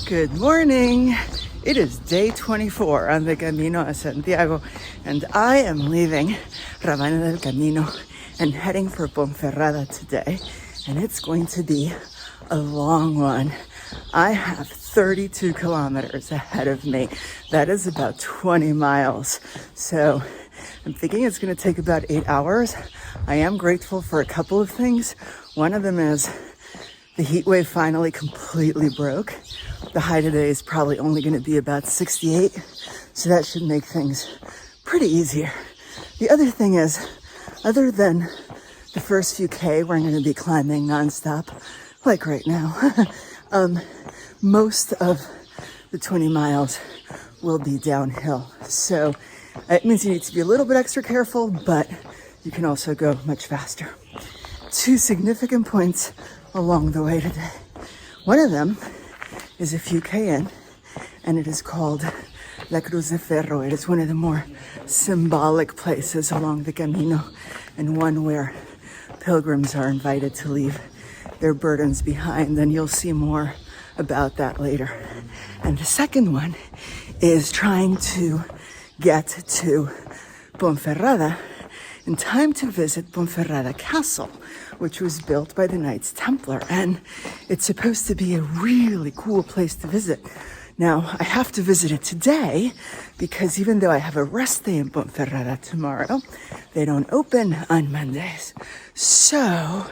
Good morning. It is day 24 on the Camino a Santiago, and I am leaving Rabanal Camino and heading for Ponferrada today, and it's going to be a long one. I have 32 kilometers ahead of me. That is about 20 miles. So I'm thinking it's going to take about 8 hours. I am grateful for a couple of things. One of them is the heat wave finally completely broke. The high today is probably only going to be about 68, so that should make things pretty easier. The other thing is, other than the first few K where I'm going to be climbing nonstop, like right now, most of the 20 miles will be downhill. So it means you need to be a little bit extra careful, but you can also go much faster. Two significant points along the way today. One of them is a few K in, and it is called Cruz de Ferro. It is one of the more symbolic places along the Camino, and one where pilgrims are invited to leave their burdens behind, and you'll see more about that later. And the second one is trying to get to Ponferrada in time to visit Ponferrada Castle, which was built by the Knights Templar, and it's supposed to be a really cool place to visit. Now, I have to visit it today because even though I have a rest day in Ponferrada tomorrow, they don't open on Mondays. So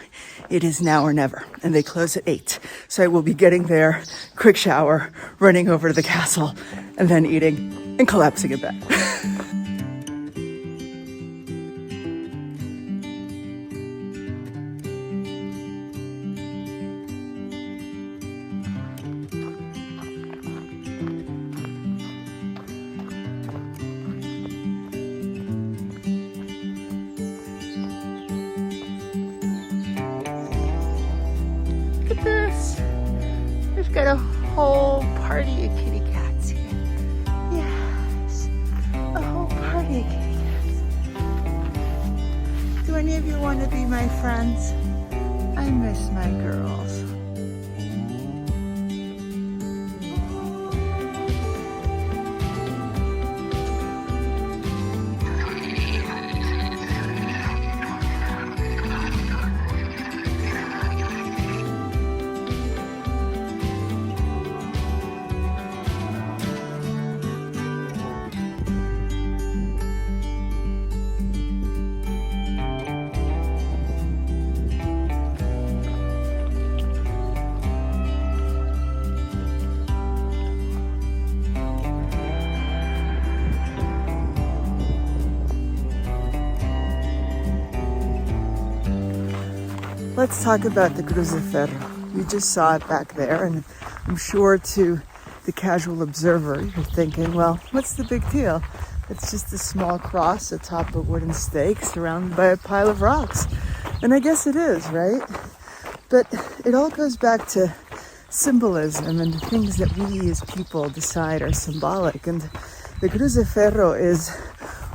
it is now or never, and they close at 8. So I will be getting there, quick shower, running over to the castle, and then eating and collapsing in bed. Look at this. We've got a whole party of kitty cats here. Yes, a whole party of kitty cats. Do any of you want to be my friends? I miss my girls. Let's talk about the Cruz de Ferro. You just saw it back there, and I'm sure to the casual observer, you're thinking, well, what's the big deal? It's just a small cross atop a wooden stake surrounded by a pile of rocks. And I guess it is, right? But it all goes back to symbolism and the things that we as people decide are symbolic. And the Cruz de Ferro is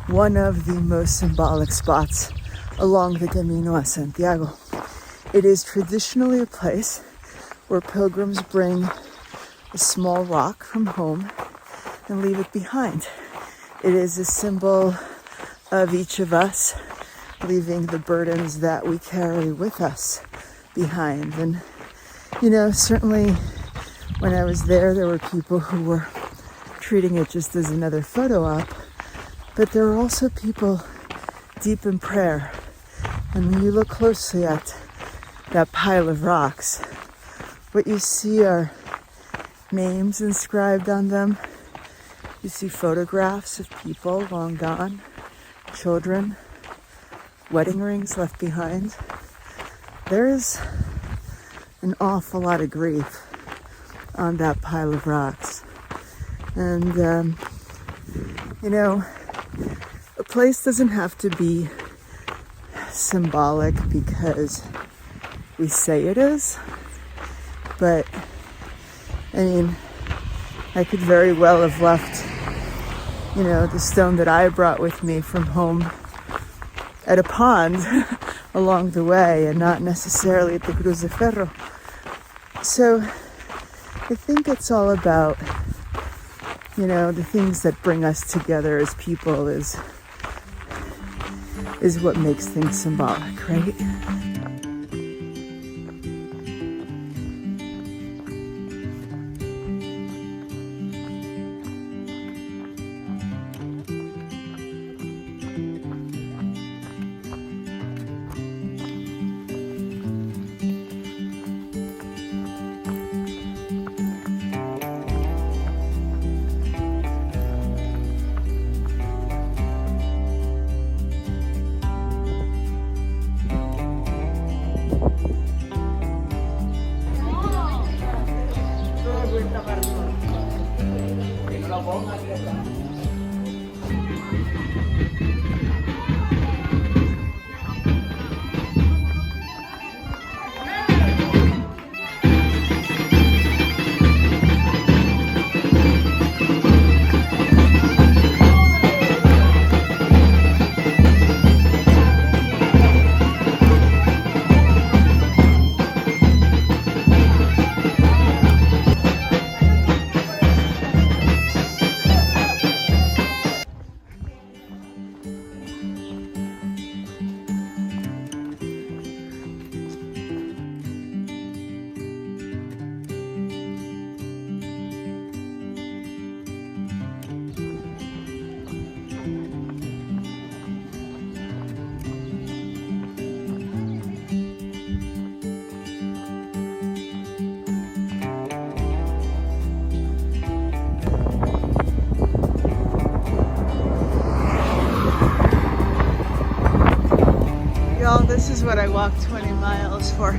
one of the most symbolic spots along the Camino a Santiago. It is traditionally a place where pilgrims bring a small rock from home and leave it behind. It is a symbol of each of us leaving the burdens that we carry with us behind. And, you know, certainly when I was there were people who were treating it just as another photo op, but there were also people deep in prayer. And when you look closely at that pile of rocks, what you see are names inscribed on them. You see photographs of people long gone, children, wedding rings left behind. There is an awful lot of grief on that pile of rocks. And, you know, a place doesn't have to be symbolic because we say it is, but I mean, I could very well have left, you know, the stone that I brought with me from home at a pond along the way and not necessarily at the Cruz de Ferro. So I think it's all about, you know, the things that bring us together as people is what makes things symbolic, right? This is what I walked 20 miles for.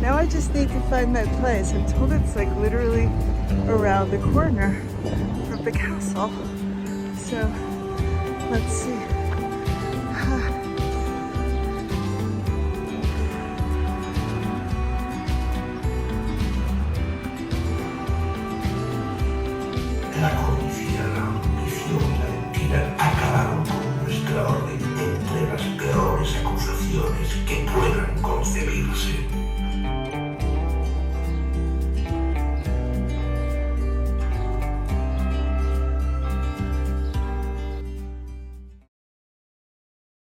Now I just need to find that place. I'm told it's like literally around the corner from the castle. So let's see.